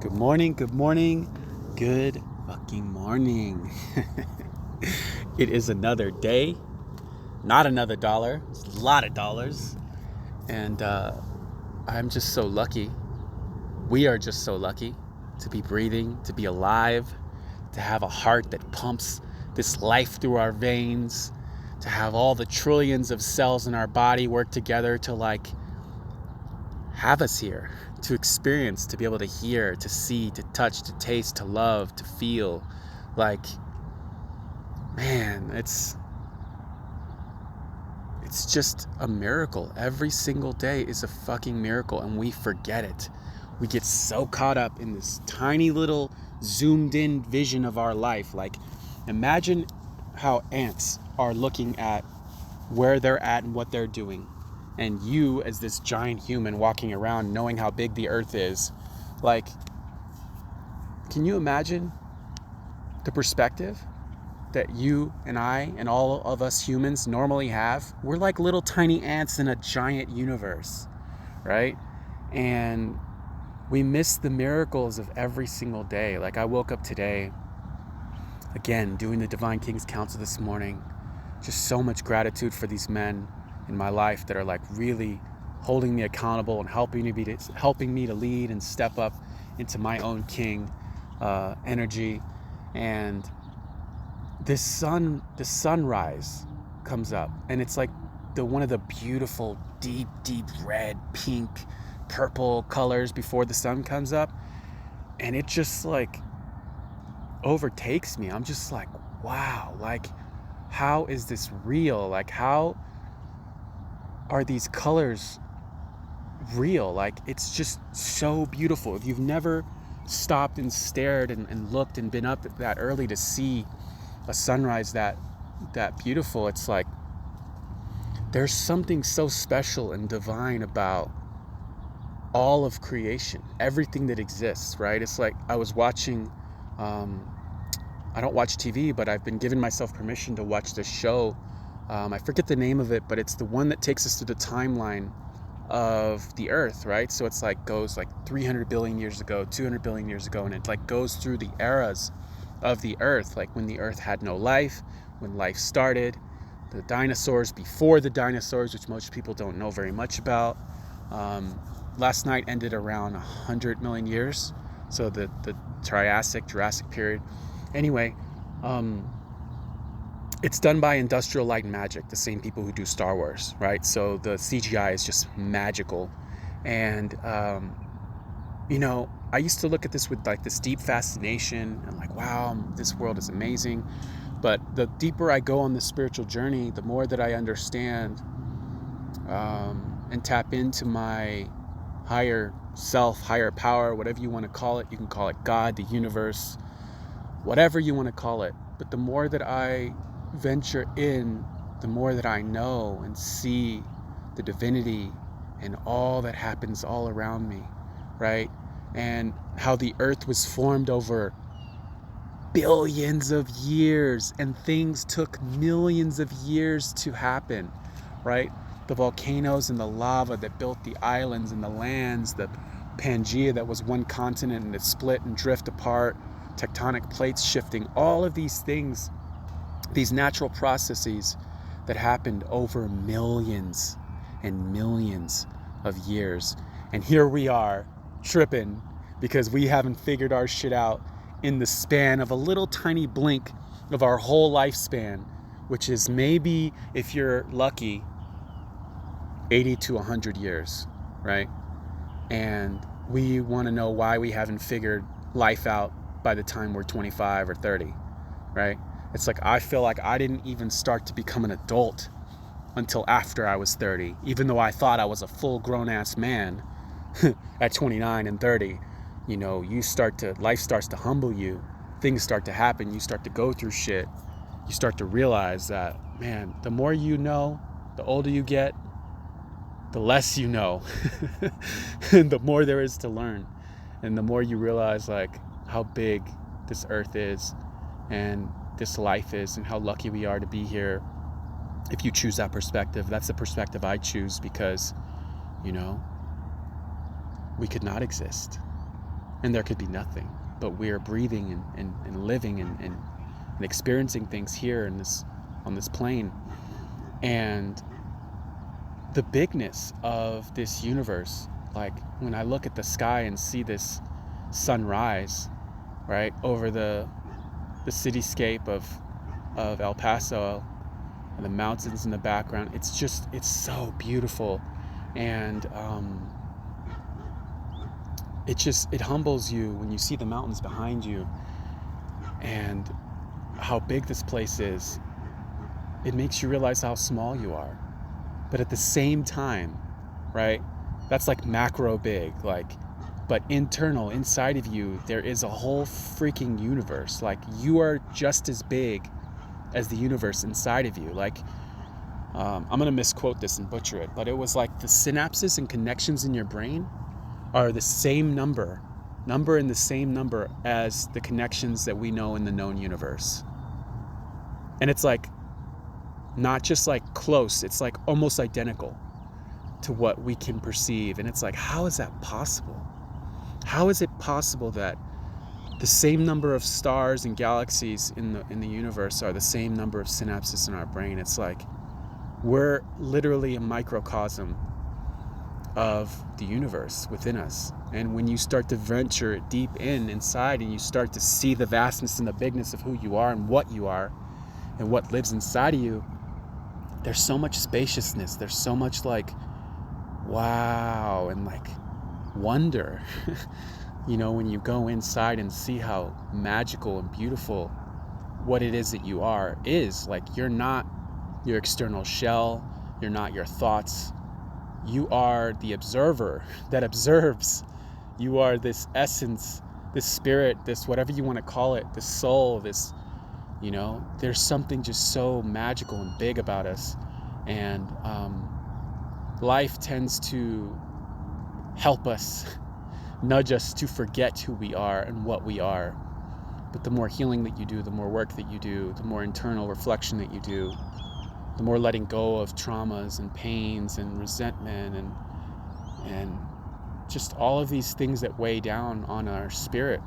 Good morning, good morning, good fucking morning. It is another day, not another dollar, it's a lot of dollars. And I'm just so lucky. We are just so lucky to be breathing, to be alive, to have a heart that pumps this life through our veins, to have all the trillions of cells in our body work together to have us here, to experience, to be able to hear, to see, to touch, to taste, to love, to feel. Like, man, it's just a miracle. Every single day is a fucking miracle, and we forget it. We get so caught up in this tiny little zoomed in vision of our life. Like, imagine how ants are looking at where they're at and what they're doing. And you, as this giant human walking around knowing how big the earth is, like, can you imagine the perspective that you and I and all of us humans normally have? We're like little tiny ants in a giant universe, right? And we miss the miracles of every single day. Like, I woke up today, again, doing the Divine Kings Council this morning. Just so much gratitude for these men in my life that are like really holding me accountable and helping me to lead and step up into my own king energy. And the sunrise comes up, and it's like one of the beautiful deep red, pink, purple colors before the sun comes up, and it just like overtakes me. I'm just like, wow, like, how is this real? Like, how are these colors real? Like, it's just so beautiful. If you've never stopped and stared and looked and been up that early to see a sunrise that beautiful, it's like there's something so special and divine about all of creation, everything that exists, right? It's like I was watching, I don't watch TV, but I've been giving myself permission to watch this show. I forget the name of it, but it's the one that takes us through the timeline of the earth, right? So it's like goes like 300 billion years ago, 200 billion years ago, and it like goes through the eras of the earth, like when the earth had no life, when life started, the dinosaurs, before the dinosaurs, which most people don't know very much about. Last night ended around 100 million years, so the Jurassic period. Anyway, it's done by Industrial Light and Magic, the same people who do Star Wars, right? So the CGI is just magical. And, I used to look at this with like this deep fascination and like, wow, this world is amazing. But the deeper I go on this spiritual journey, the more that I understand and tap into my higher self, higher power, whatever you want to call it. You can call it God, the universe, whatever you want to call it. But the more that I venture in, the more that I know and see the divinity and all that happens all around me, right? And how the earth was formed over billions of years, and things took millions of years to happen, right? The volcanoes and the lava that built the islands and the lands, the Pangea that was one continent and it split and drift apart, tectonic plates shifting, all of these things, these natural processes that happened over millions and millions of years. And here we are tripping because we haven't figured our shit out in the span of a little tiny blink of our whole lifespan, which is maybe, if you're lucky, 80 to 100 years, right? And we want to know why we haven't figured life out by the time we're 25 or 30, right? It's like, I feel like I didn't even start to become an adult until after I was 30, even though I thought I was a full grown ass man at 29 and 30. Life starts to humble you, things start to happen, you start to go through shit, you start to realize that, man, the more you know, the older you get, the less you know, and the more there is to learn, and the more you realize like how big this earth is and this life is, and how lucky we are to be here. If you choose that perspective, that's the perspective I choose, because we could not exist. and there could be nothing, but we're breathing and living and experiencing things here on this plane. And the bigness of this universe, like when I look at the sky and see this sunrise, right, over the cityscape of El Paso and the mountains in the background, it's so beautiful. And it humbles you when you see the mountains behind you and how big this place is. It makes you realize how small you are. But at the same time, right, that's like macro big, like, but internal, inside of you, there is a whole freaking universe. Like, you are just as big as the universe inside of you. Like, I'm going to misquote this and butcher it, but it was like the synapses and connections in your brain are the same number and the same number as the connections that we know in the known universe. And it's like, not just like close, it's like almost identical to what we can perceive. And it's like, how is that possible? How is it possible that the same number of stars and galaxies in the universe are the same number of synapses in our brain? It's like, we're literally a microcosm of the universe within us. And when you start to venture deep inside and you start to see the vastness and the bigness of who you are and what you are and what lives inside of you, there's so much spaciousness. There's so much like, wow, and like wonder. You know, when you go inside and see how magical and beautiful what it is that you are is. Like, you're not your external shell. You're not your thoughts. You are the observer that observes. You are this essence, this spirit, this whatever you want to call it, this soul, this, you know, there's something just so magical and big about us. And life tends to help us, nudge us to forget who we are and what we are. But the more healing that you do, the more work that you do, the more internal reflection that you do, the more letting go of traumas and pains and resentment and just all of these things that weigh down on our spirit,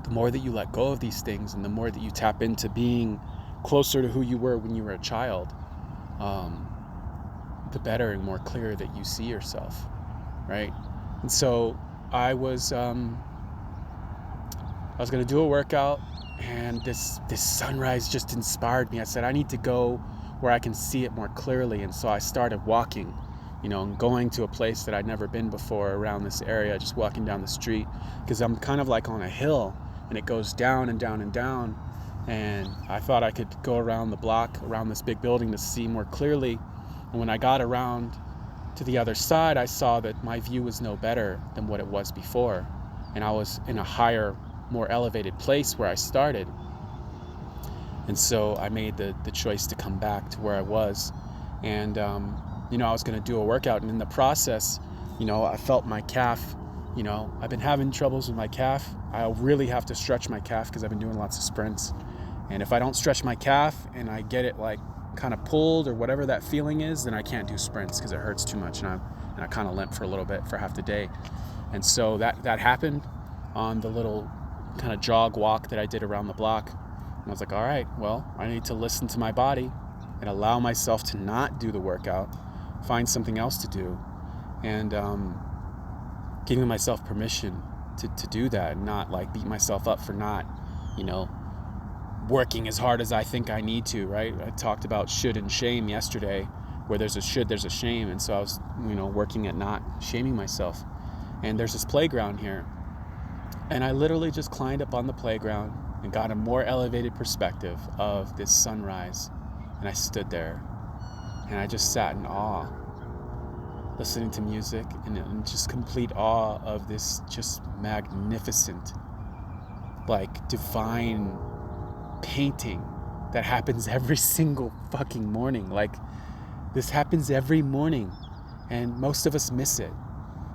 the more that you let go of these things and the more that you tap into being closer to who you were when you were a child, the better and more clear that you see yourself, right? And so I was going to do a workout, and this sunrise just inspired me. I said, I need to go where I can see it more clearly. And so I started walking, you know, and going to a place that I'd never been before around this area, just walking down the street, because I'm kind of like on a hill and it goes down and down and down. And I thought I could go around the block, around this big building, to see more clearly. And when I got around to the other side, I saw that my view was no better than what it was before. And I was in a higher, more elevated place where I started. And so I made the choice to come back to where I was. And, you know, I was going to do a workout. And in the process, you know, I felt my calf, you know, I've been having troubles with my calf. I really have to stretch my calf because I've been doing lots of sprints. And if I don't stretch my calf and I get it like kind of pulled or whatever that feeling is, then I can't do sprints because it hurts too much. And I kind of limp for a little bit for half the day. And so that happened on the little kind of jog walk that I did around the block. And I was like, all right, well, I need to listen to my body and allow myself to not do the workout, find something else to do, and giving myself permission to do that and not like beat myself up for not, you know, working as hard as I think I need to, right? I talked about should and shame yesterday, where there's a should, there's a shame. And so I was, you know, working at not shaming myself. And there's this playground here. And I literally just climbed up on the playground and got a more elevated perspective of this sunrise. And I stood there and I just sat in awe, listening to music and in just complete awe of this just magnificent, like divine painting that happens every single fucking morning. Like, this happens every morning, and most of us miss it.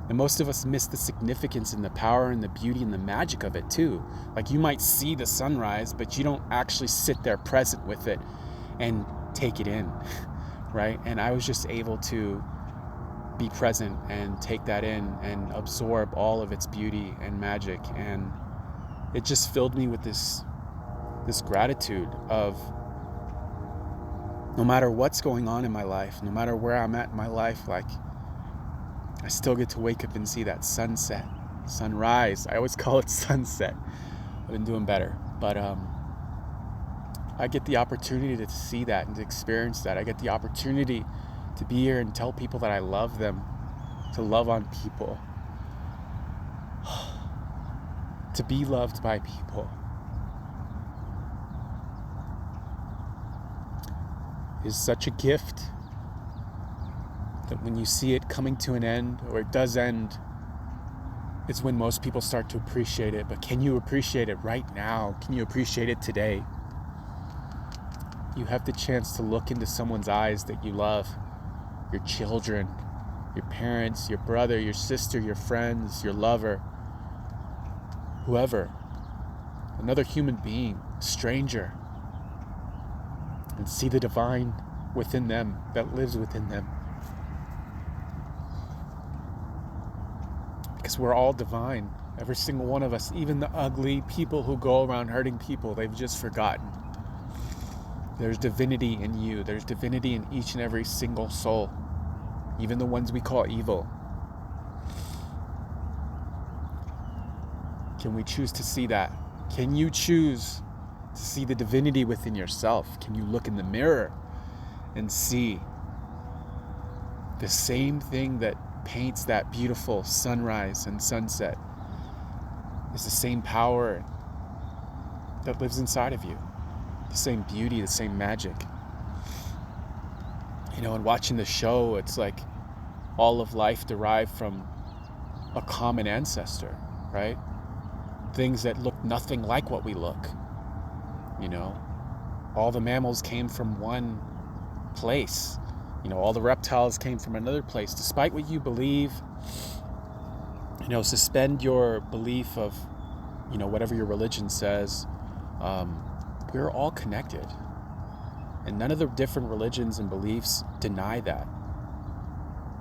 And most of us miss the significance and the power and the beauty and the magic of it too. Like, you might see the sunrise, but you don't actually sit there present with it and take it in, right? And I was just able to be present and take that in and absorb all of its beauty and magic. And it just filled me with this gratitude of, no matter what's going on in my life, no matter where I'm at in my life, like, I still get to wake up and see that sunset, sunrise. I always call it sunset. I've been doing better, but I get the opportunity to see that and to experience that. I get the opportunity to be here and tell people that I love them, to love on people, to be loved by people. Is such a gift that when you see it coming to an end, or it does end, is when most people start to appreciate it. But can you appreciate it right now? Can you appreciate it today? You have the chance to look into someone's eyes that you love, your children, your parents, your brother, your sister, your friends, your lover, whoever, another human being, stranger, and see the divine within them that lives within them. Because we're all divine, every single one of us, even the ugly people who go around hurting people, they've just forgotten. There's divinity in you. There's divinity in each and every single soul, even the ones we call evil. Can we choose to see that? Can you choose to see the divinity within yourself? Can you look in the mirror and see the same thing that paints that beautiful sunrise and sunset is the same power that lives inside of you, the same beauty, the same magic? And watching the show, it's like all of life derived from a common ancestor, right? Things that look nothing like what we look. All the mammals came from one place. All the reptiles came from another place. Despite what you believe, suspend your belief of, whatever your religion says. We're all connected. And none of the different religions and beliefs deny that,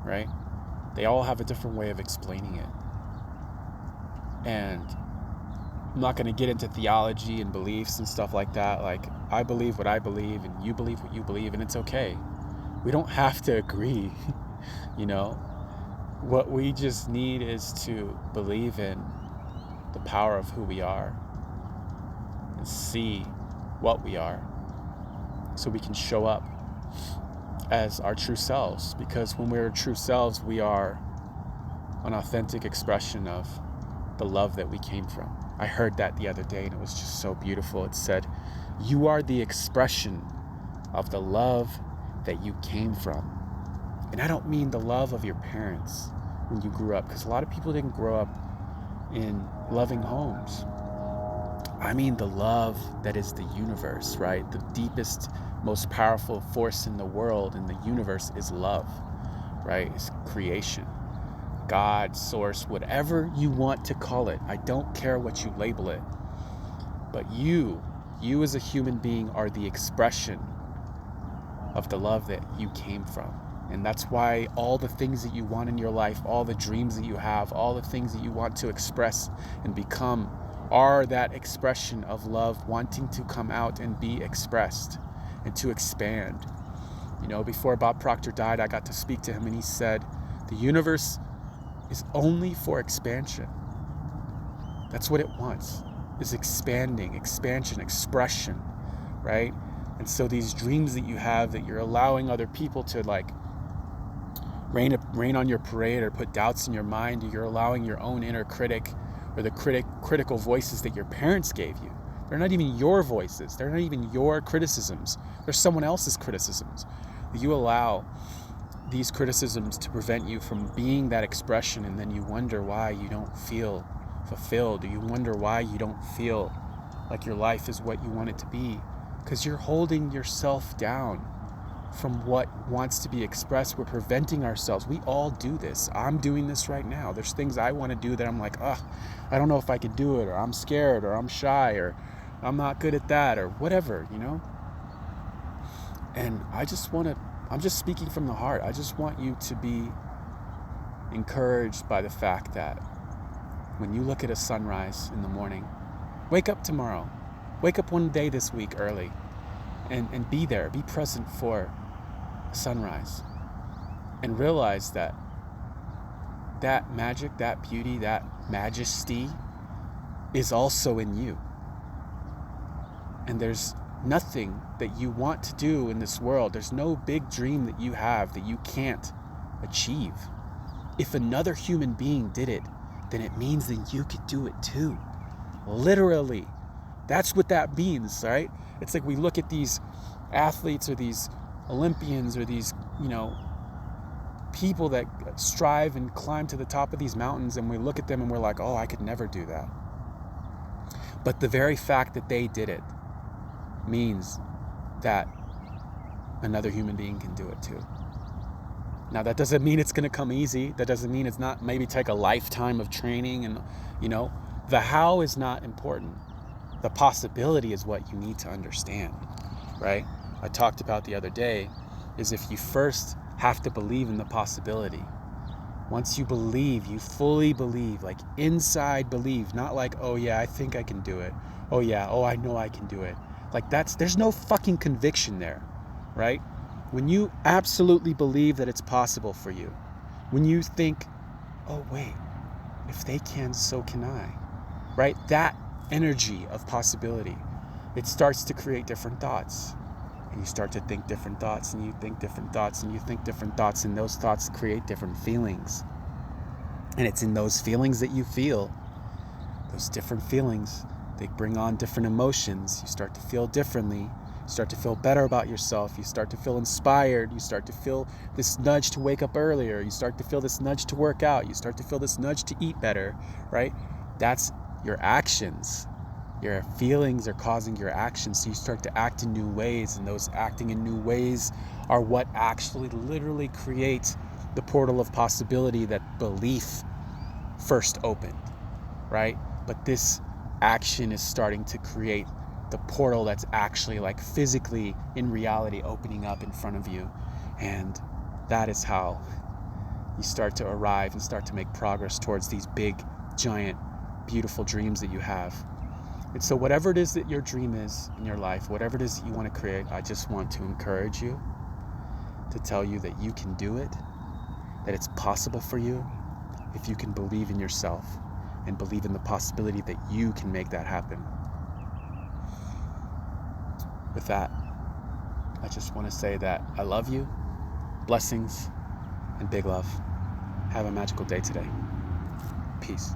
right? They all have a different way of explaining it. And I'm not going to get into theology and beliefs and stuff like that. Like, I believe what I believe and you believe what you believe, and it's okay. We don't have to agree, What we just need is to believe in the power of who we are and see what we are, so we can show up as our true selves. Because when we're true selves, we are an authentic expression of the love that we came from. I heard that the other day and it was just so beautiful. It said, you are the expression of the love that you came from. And I don't mean the love of your parents when you grew up, because a lot of people didn't grow up in loving homes. I mean the love that is the universe, right? The deepest, most powerful force in the world, in the universe, is love, right? It's creation. God, source, whatever you want to call it. I don't care what you label it. But you as a human being are the expression of the love that you came from. And that's why all the things that you want in your life, all the dreams that you have, all the things that you want to express and become are that expression of love wanting to come out and be expressed and to expand. Before Bob Proctor died, I got to speak to him and he said, the universe is only for expansion. That's what it wants, is expanding, expansion, expression, right? And so these dreams that you have that you're allowing other people to rain on your parade or put doubts in your mind, or you're allowing your own inner critic or the critical voices that your parents gave you. They're not even your voices. They're not even your criticisms. They're someone else's criticisms. You allow these criticisms to prevent you from being that expression, and then you wonder why you don't feel fulfilled. You wonder why you don't feel like your life is what you want it to be, because you're holding yourself down from what wants to be expressed. We're preventing ourselves. We all do this. I'm doing this right now. There's things I want to do that I'm like, I don't know if I could do it, or I'm scared, or I'm shy, or I'm not good at that, or whatever, And I'm just speaking from the heart. I just want you to be encouraged by the fact that when you look at a sunrise in the morning, wake up tomorrow, wake up one day this week early, and be there, be present for a sunrise, and realize that that magic, that beauty, that majesty is also in you. And there's nothing that you want to do in this world. There's no big dream that you have that you can't achieve. If another human being did it, then it means that you could do it too. Literally. That's what that means, right? It's like we look at these athletes or these Olympians or these, people that strive and climb to the top of these mountains, and we look at them and we're like, oh, I could never do that. But the very fact that they did it means that another human being can do it too. Now, that doesn't mean it's going to come easy. That doesn't mean it's not maybe take a lifetime of training, and the how is not important. The possibility is what you need to understand, right? I talked about the other day is if you first have to believe in the possibility. Once you believe, you fully believe, like inside believe, not like, oh yeah, I think I can do it. Oh yeah, oh I know I can do it. Like there's no fucking conviction there, right? When you absolutely believe that it's possible for you, when you think, oh wait, if they can, so can I, right? That energy of possibility, it starts to create different thoughts. And you start to think different thoughts, and you think different thoughts, and you think different thoughts, and those thoughts create different feelings. And it's in those feelings that you feel, those different feelings, they bring on different emotions. You start to feel differently. You start to feel better about yourself. You start to feel inspired. You start to feel this nudge to wake up earlier. You start to feel this nudge to work out. You start to feel this nudge to eat better, right? That's your actions. Your feelings are causing your actions, so you start to act in new ways, and those acting in new ways are what actually literally creates the portal of possibility that belief first opened, right? But this action is starting to create the portal that's actually like physically in reality opening up in front of you, and that is how you start to arrive and start to make progress towards these big, giant, beautiful dreams that you have. And so whatever it is that your dream is in your life, whatever it is that you want to create, I just want to encourage you to tell you that you can do it, that it's possible for you if you can believe in yourself and believe in the possibility that you can make that happen. With that, I just want to say that I love you, blessings, and big love. Have a magical day today. Peace.